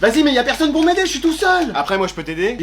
Vas-y, mais y a personne pour m'aider, je suis tout seul. Après, moi, je peux t'aider?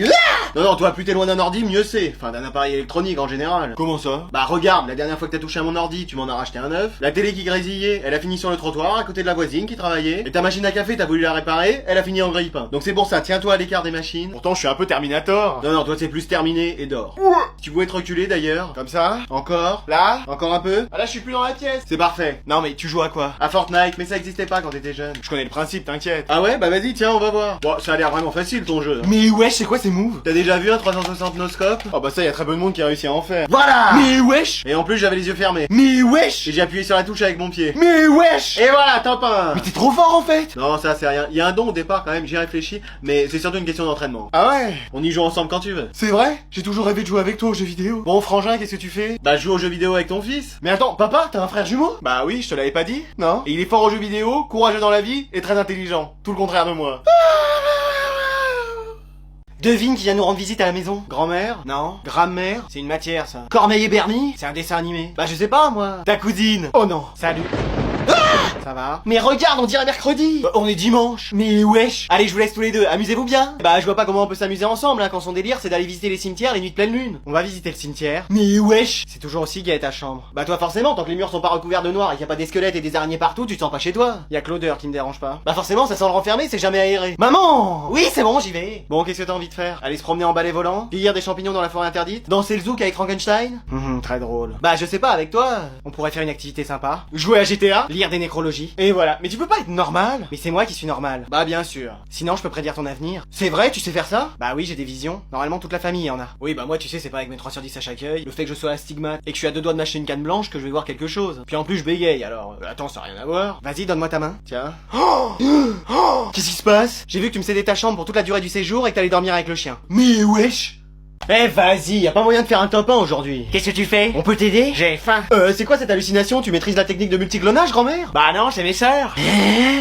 Non, toi, plus t'es loin d'un ordi, mieux c'est. Enfin, d'un appareil électronique en général. Comment ça? Bah, regarde, la dernière fois que t'as touché à mon ordi, tu m'en as racheté un neuf. La télé qui grésillait, elle a fini sur le trottoir, à côté de la voisine qui travaillait. Et ta machine à café, t'as voulu la réparer, elle a fini en grille-pain. Donc c'est pour ça, tiens-toi à l'écart des machines. Pourtant, je suis un peu Terminator. Non, toi, c'est plus terminé et dors. Tu pouvais te reculer d'ailleurs. Comme ça. Encore. Là. Encore un peu. Ah là, je suis plus dans la pièce. C'est parfait. Non, mais tu joues à quoi? À Fortnite, mais ça existait pas quand t'étais jeune. Je connais le principe, t'inquiète. Ah ouais? Bah vas-y, tiens, on va voir. Bon, ça a l'air vraiment facile ton jeu. Mais wesh, c'est quoi ces moves? T'as déjà vu un 360 no-scope? Oh bah ça, y a très peu de monde qui a réussi à en faire. Voilà! Mais wesh! Et en plus, j'avais les yeux fermés. Mais wesh! Et j'ai appuyé sur la touche avec mon pied. Mais wesh! Et voilà, top 1! Mais t'es trop fort en fait! Non, ça c'est rien. Y a un don au départ quand même, j'y réfléchis, mais c'est surtout une question d'entraînement. Ah ouais? On y joue ensemble quand tu veux. C'est vrai? J'ai toujours rêvé de jouer avec toi aux jeux vidéo. Bon, frangin, qu'est-ce que tu fais? Bah, je joue aux jeux vidéo avec ton fils. Mais attends, papa, t'as un frère jumeau? Bah oui, je te l'avais pas dit? Non. Et il est fort aux jeux vidéo, courageux dans la vie et très intelligent. Tout le contraire de moi. Devine qui vient nous rendre visite à la maison. Grand-mère? Non. Grammaire? C'est une matière, ça. Corneille et Bernie? C'est un dessin animé. Bah je sais pas, moi. Ta cousine? Oh non. Salut. Ça va? Mais regarde, on dirait mercredi. Bah, on est dimanche. Mais wesh. Allez, je vous laisse tous les deux. Amusez-vous bien. Bah, je vois pas comment on peut s'amuser ensemble, hein, quand son délire c'est d'aller visiter les cimetières les nuits de pleine lune. On va visiter le cimetière. Mais wesh. C'est toujours aussi gai ta chambre. Bah, toi, forcément, tant que les murs sont pas recouverts de noir et qu'il y a pas des squelettes et des araignées partout, tu te sens pas chez toi. Y a que l'odeur qui me dérange pas. Bah, forcément, ça sent le renfermé, c'est jamais aéré. Maman! Oui, c'est bon, j'y vais. Bon, qu'est-ce que t'as envie de faire? Aller se promener en balai volant? Cueillir des champignons dans la forêt interdite? Danser le zouk avec Frankenstein? Très drôle. Bah, je sais pas, avec toi, on pourrait faire une activité sympa. Jouer à GTA? Lire des nécrologies. Et voilà. Mais tu peux pas être normal? Mais c'est moi qui suis normal. Bah bien sûr. Sinon je peux prédire ton avenir. C'est vrai, tu sais faire ça? Bah oui, j'ai des visions. Normalement toute la famille en a. Oui, bah moi tu sais, c'est pas avec mes 3 sur 10 à chaque œil, le fait que je sois astigmate et que je suis à 2 doigts de m'acheter une canne blanche que je vais voir quelque chose. Puis en plus je bégaye alors. Attends, ça a rien à voir. Vas-y, donne-moi ta main. Tiens. Qu'est-ce qui se passe? J'ai vu que tu me cédais ta chambre pour toute la durée du séjour et que t'allais dormir avec le chien. Mais wesh! Eh vas-y, y a pas moyen de faire un top 1 aujourd'hui. Qu'est-ce que tu fais? On peut t'aider? J'ai faim. C'est quoi cette hallucination? Tu maîtrises la technique de multiclonage, grand-mère? Bah non, c'est mes sœurs.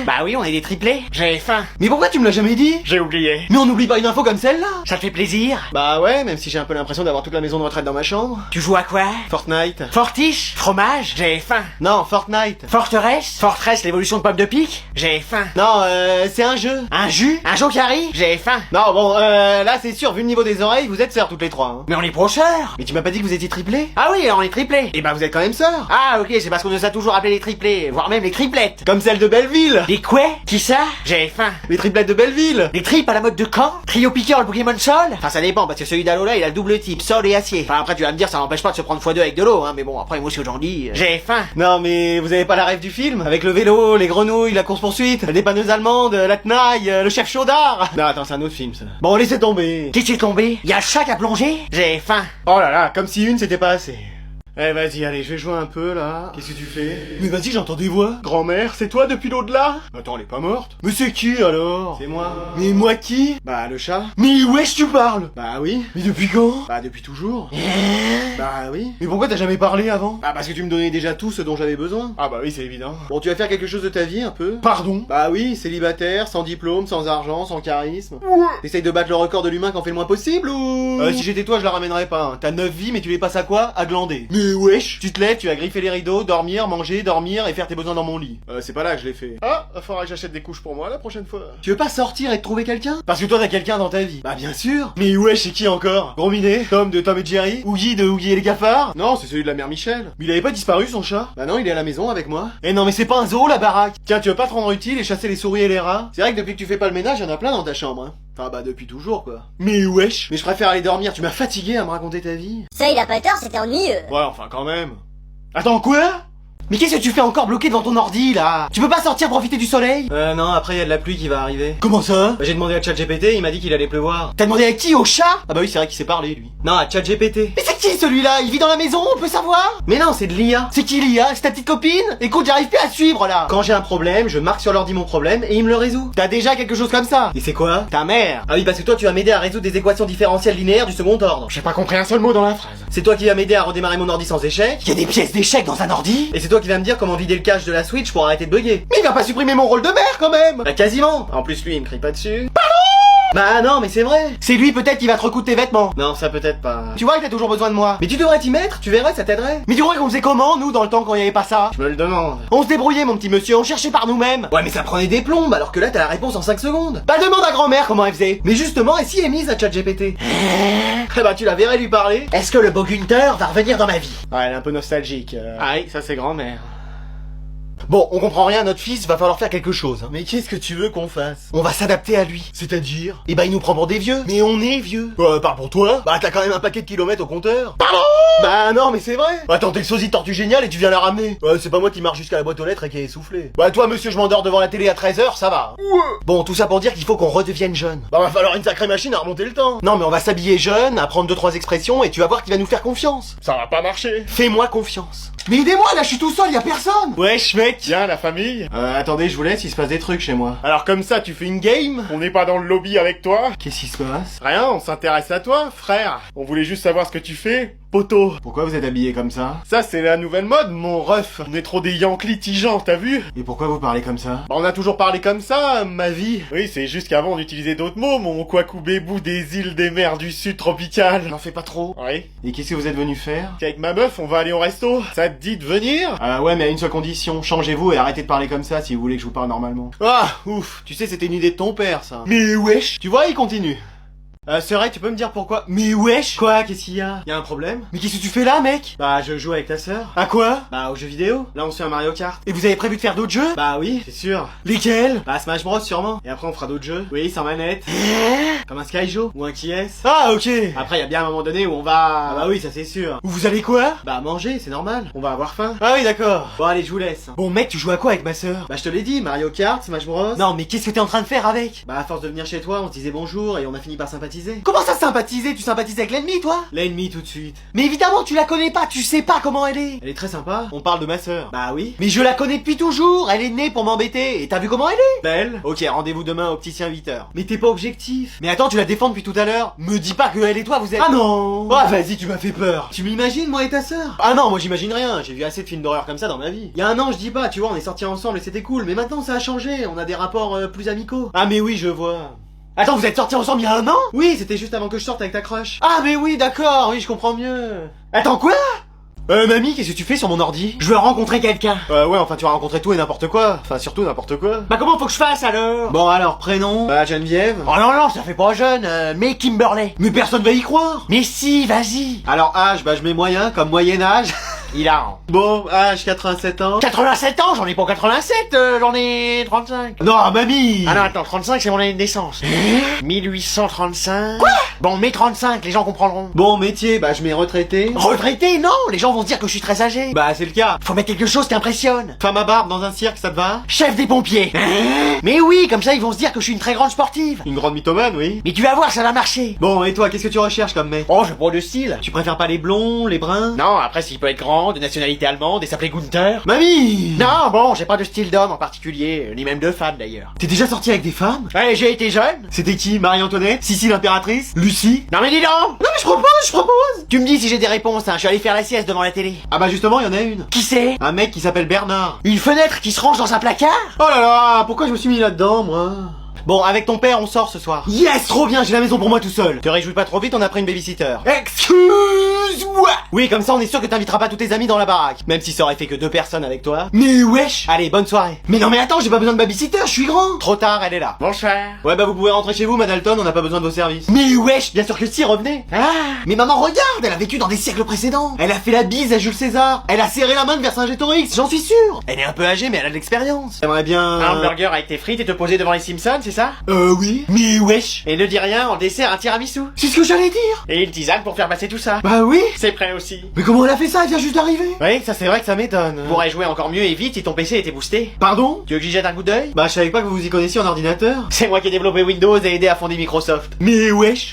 Bah oui, on est des triplés. J'ai faim. Mais pourquoi tu me l'as jamais dit? J'ai oublié. Mais on n'oublie pas une info comme celle-là. Ça te fait plaisir? Bah ouais, même si j'ai un peu l'impression d'avoir toute la maison de retraite dans ma chambre. Tu joues à quoi? Fortnite. Fortiche? Fromage? J'ai faim. Non, Fortnite. Forteresse? Fortress, l'évolution de pomme de pique? J'ai faim. Non, c'est un jeu. Un jus? Un jokari? J'ai faim. Non, bon, là c'est sûr, vu le niveau des oreilles, vous êtes sœurs toutes les trois. Hein. Mais on est pro sœurs. Mais tu m'as pas dit que vous étiez triplés? Ah oui, alors on est triplés. Et bah vous êtes quand même sœurs. Ah ok, c'est parce qu'on nous a toujours appelé les triplés, voire même les triplettes. Comme celle de Belleville. Les quoi? Qui ça? J'ai faim. Les triplettes de Belleville. Les tripes à la mode de Caen? Trio piqueur le Pokémon Sol? Enfin ça dépend, parce que celui d'Alola il a le double type, sol et acier. Enfin après tu vas me dire ça n'empêche pas de se prendre x2 avec de l'eau, hein, mais bon après moi ce que j'en dis... J'ai faim. Non mais vous avez pas la rêve du film? Avec le vélo, les grenouilles, la course poursuite, la dépanneuse allemande, la tenaille, le chef chaudard. Non attends, c'est un autre film ça. Bon laissez tomber. Qu'est-ce qui est tombé? Y'a le chat à plonger? J'ai faim. Oh là là, comme si une c'était pas assez. Eh vas-y, allez, je vais jouer un peu là. Qu'est-ce que tu fais? Mais vas-y, j'entends des voix. Grand-mère, c'est toi depuis l'au-delà? Attends, elle est pas morte. Mais c'est qui alors? C'est moi. Mais moi qui? Bah le chat. Mais wesh, tu parles? Bah oui. Mais depuis quand? Bah depuis toujours. Bah oui. Mais pourquoi t'as jamais parlé avant? Bah parce que tu me donnais déjà tout ce dont j'avais besoin. Ah bah oui, c'est évident. Bon, tu vas faire quelque chose de ta vie un peu? Pardon? Bah oui, célibataire, sans diplôme, sans argent, sans charisme. T'essayes de battre le record de l'humain qu'en fait le moins possible ou? Si j'étais toi, je la ramènerais pas. Hein. T'as 9 vies, mais tu les passes à quoi? À glander. Mais wesh, tu te lèves, tu vas griffer les rideaux, dormir, manger, dormir et faire tes besoins dans mon lit. C'est pas là que je l'ai fait. Ah, faudra que j'achète des couches pour moi la prochaine fois. Tu veux pas sortir et te trouver quelqu'un? Parce que toi t'as quelqu'un dans ta vie. Bah bien sûr. Mais wesh, c'est qui encore? Gros minet? Tom de Tom et Jerry? Oogie de Oogie et les cafards? Non, c'est celui de la mère Michel. Mais il avait pas disparu son chat? Bah non, il est à la maison avec moi. Eh non mais c'est pas un zoo la baraque. Tiens, tu veux pas te rendre utile et chasser les souris et les rats? C'est vrai que depuis que tu fais pas le ménage, y en a plein dans ta chambre, hein. Enfin bah depuis toujours quoi. Mais wesh. Mais je préfère aller dormir, tu m'as fatigué à me raconter ta vie. Ça il a pas tort, c'était ennuyeux. Ouais, enfin quand même. Attends, quoi? Mais qu'est-ce que tu fais encore bloqué devant ton ordi là? Tu peux pas sortir profiter du soleil? Non, après y a de la pluie qui va arriver. Comment ça? Bah j'ai demandé à ChatGPT, il m'a dit qu'il allait pleuvoir. T'as demandé à qui? Au chat? Ah bah oui, c'est vrai qu'il sait parler lui. Non, à ChatGPT. Mais c'est qui celui-là? Il vit dans la maison, on peut savoir? Mais non, c'est de l'IA. C'est qui l'IA? C'est ta petite copine? Écoute, j'arrive plus à suivre là. Quand j'ai un problème, je marque sur l'ordi mon problème et il me le résout. T'as déjà quelque chose comme ça? Et c'est quoi? Ta mère. Ah oui, parce que toi tu vas m'aider à résoudre des équations différentielles linéaires du second ordre. J'ai pas compris un seul mot dans la phrase. C'est toi qui vas m'aider à redémarrer mon ordi sans échec. Y a des pièces d'échecs dans un ordi? Et c'est toi qui vas me dire comment vider le cache de la Switch pour arrêter de bugger. Mais il va pas supprimer mon rôle de mère quand même. Bah quasiment. En plus lui il me crie pas dessus. Pardon. Bah non, mais c'est vrai. C'est lui peut-être qui va te recoudre tes vêtements. Non, ça peut-être pas. Tu vois que t'as toujours besoin de moi. Mais tu devrais t'y mettre, tu verrais, ça t'aiderait. Mais tu crois qu'on faisait comment, nous, dans le temps quand il y avait pas ça? Je me le demande. On se débrouillait, mon petit monsieur, on cherchait par nous-mêmes. Ouais, mais ça prenait des plombes, alors que là, t'as la réponse en 5 secondes. Bah demande à grand-mère comment elle faisait. Mais justement, et si Amy, à ChatGPT? Eh bah tu la verrais lui parler. Est-ce que le beau Gunther va revenir dans ma vie? Ouais, elle est un peu nostalgique. Ah oui, ça c'est grand-mère. Bon, on comprend rien, notre fils, va falloir faire quelque chose. Hein. Mais qu'est-ce que tu veux qu'on fasse? On va s'adapter à lui. C'est-à-dire? Eh ben, il nous prend pour des vieux. Mais on est vieux. Pas pour toi. Bah, t'as quand même un paquet de kilomètres au compteur. Pardon? Bah non, mais c'est vrai. Attends, t'es le sosie de Tortue Géniale et tu viens la ramener. Ouais, c'est pas moi qui marche jusqu'à la boîte aux lettres et qui est essoufflé. Bah toi, monsieur, je m'endors devant la télé à 13h, ça va. Ouais. Bon, tout ça pour dire qu'il faut qu'on redevienne jeune. Bah, va falloir une sacrée machine à remonter le temps. Non, mais on va s'habiller jeune, apprendre 2-3 expressions et tu vas voir qu'il va nous faire confiance. Ça va pas marcher. Fais-moi confiance. Mais aidez-moi, là, je suis tout seul, y a personne. Wesh, mec. Tiens, la famille. Attendez, je vous laisse, il se passe des trucs chez moi. Alors comme ça, tu fais une game? On n'est pas dans le lobby avec toi? Qu'est-ce qui se passe? Rien, on s'intéresse à toi, frère. On voulait juste savoir ce que tu fais, poteau. Pourquoi vous êtes habillé comme ça? Ça, c'est la nouvelle mode, mon ref. On est trop des Yankees tigeants, t'as vu? Et pourquoi vous parlez comme ça? Bah, on a toujours parlé comme ça, ma vie. Oui, c'est juste qu'avant, on utilisait d'autres mots, mon Kwaku Bébou des îles des mers du sud tropical. N'en fais pas trop. Oui. Et qu'est-ce que vous êtes venu faire? Qu'avec ma meuf, on va aller au resto. Ça te dit de venir? Ouais, mais à une seule condition. Changez-vous et arrêtez de parler comme ça si vous voulez que je vous parle normalement. Ah, ouf. Tu sais, c'était une idée de ton père, ça. Mais wesh. Tu vois, il continue. C'est vrai, tu peux me dire pourquoi? Mais wesh! Quoi? Qu'est-ce qu'il y a? Y a un problème? Mais qu'est-ce que tu fais là, mec? Bah, je joue avec ta sœur. À quoi? Bah, aux jeux vidéo. Là, on se fait un Mario Kart. Et vous avez prévu de faire d'autres jeux? Bah oui, c'est sûr. Lesquels? Bah, Smash Bros, sûrement. Et après, on fera d'autres jeux. Oui, sans manette. Comme un Skyjo. Ou un Kies. Ah, ok. Après, y a bien un moment donné où on va... Ah bah oui, ça c'est sûr. Où vous allez quoi? Bah, manger, c'est normal. On va avoir faim. Ah oui, d'accord. Bon, allez, je vous laisse. Bon, mec, tu joues à quoi avec ma sœur? Bah, je te l'ai dit, Mario Kart, Smash Bros. Non, mais qu'est-ce que t'es en train de faire avec? Bah, à force de venir chez toi, on se disait bonjour et on a fini par sympathiser. Comment ça sympathiser? Tu sympathises avec l'ennemi, toi? L'ennemi, tout de suite. Mais évidemment, tu la connais pas, tu sais pas comment elle est. Elle est très sympa. On parle de ma sœur. Bah oui. Mais je la connais depuis toujours. Elle est née pour m'embêter. Et t'as vu comment elle est? Belle. Ok, rendez-vous demain au opticien 8h. Mais t'es pas objectif. Mais attends, tu la défends depuis tout à l'heure. Me dis pas que elle et toi, vous êtes... Ah non. Ah, vas-y, tu m'as fait peur. Tu m'imagines, moi et ta sœur? Ah non, moi j'imagine rien. J'ai vu assez de films d'horreur comme ça dans ma vie. Il y a un an, je dis pas, tu vois, on est sortis ensemble et c'était cool. Mais maintenant, ça a changé. On a des rapports plus amicaux. Ah mais oui, je vois. Attends, vous êtes sortis ensemble il y a un an? Oui, c'était juste avant que je sorte avec ta crush. Ah mais oui, d'accord, oui, je comprends mieux. Attends, quoi? Mamie, qu'est-ce que tu fais sur mon ordi? Je veux rencontrer quelqu'un. Ouais, enfin tu vas rencontrer tout et n'importe quoi. Enfin, surtout n'importe quoi. Bah comment faut que je fasse alors? Bon alors, prénom? Bah Geneviève. Oh non, ça fait pas jeune, mais Kimberley. Mais personne va y croire. Mais si, vas-y. Alors âge, bah je mets moyen, comme moyen âge. Hilarant. Bon, âge 87 ans. 87 ans? J'en ai pas 87, j'en ai 35. Non, mamie. Ah non, attends, 35 c'est mon année de naissance. 1835. Quoi? Bon, mets 35, les gens comprendront. Bon, métier, bah je mets retraité. Retraité? Non, les gens vont se dire que je suis très âgé. Bah c'est le cas. Faut mettre quelque chose qui impressionne. Femme à barbe dans un cirque, ça te va? Chef des pompiers. Mais oui, comme ça ils vont se dire que je suis une très grande sportive. Une grande mythomane, oui. Mais tu vas voir, ça va marcher. Bon, et toi, qu'est-ce que tu recherches comme mec? Oh, j'ai pas de style. Tu préfères pas les blonds, les bruns? Non, après s'il peut être grand, de nationalité allemande et s'appeler Gunther. Mamie! Non, bon, j'ai pas de style d'homme en particulier, ni même de femme d'ailleurs. T'es déjà sorti avec des femmes? Ouais, j'ai été jeune. C'était qui? Marie-Antoinette? Sissi l'impératrice? Lucie? Non mais dis donc! Non mais je propose! Tu me dis si j'ai des réponses, hein, je suis allé faire la sieste devant la télé. Ah bah justement, il y en a une. Qui c'est? Un mec qui s'appelle Bernard. Une fenêtre qui se range dans un placard? Oh là là, pourquoi je me suis mis là-dedans, moi? Bon, avec ton père, on sort ce soir. Yes, trop bien, j'ai la maison pour moi tout seul. Te réjouis pas trop vite, on a pris une babysitter. Excuse-moi. Oui, comme ça, on est sûr que t'inviteras pas tous tes amis dans la baraque. Même si ça aurait fait que 2 personnes avec toi. Mais wesh. Allez, bonne soirée. Mais non mais attends, j'ai pas besoin de babysitter, je suis grand. Trop tard, elle est là. Bonsoir. Ouais, bah vous pouvez rentrer chez vous, Madalton, on n'a pas besoin de vos services. Mais wesh, bien sûr que si, revenez. Ah. Mais maman, regarde, elle a vécu dans des siècles précédents. Elle a fait la bise à Jules César. Elle a serré la main de Vercingétorix, j'en suis sûr. Elle est un peu âgée, mais elle a de l'expérience. J'aimerais bien... Un hamburger avec tes frites et te poser devant les Simpsons, c'est ça? Oui. Mais wesh. Et ne dis rien, en dessert un tiramisu. C'est ce que j'allais dire. Et une tisane pour faire passer tout ça. Bah oui. C'est prêt aussi. Mais comment elle a fait ça? Elle vient juste d'arriver. Oui, ça c'est vrai que ça m'étonne. Pourrait jouer encore mieux et vite si ton PC était boosté. Pardon? Tu veux que j'y jette un coup d'œil? Bah je savais pas que vous vous y connaissiez en ordinateur. C'est moi qui ai développé Windows et aidé à fonder Microsoft. Mais wesh.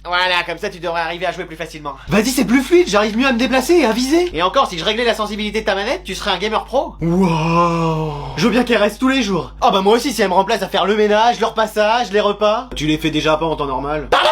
Voilà, comme ça tu devrais arriver à jouer plus facilement. Vas-y, c'est plus fluide, j'arrive mieux à me déplacer et à viser. Et encore, si je réglais la sensibilité de ta manette, tu serais un gamer pro. Wow. Je veux bien qu'elle reste tous les jours. Ah bah moi aussi si elle me remplace à faire le ménage, le repassage, les repas. Tu les fais déjà pas en temps normal. Pardon?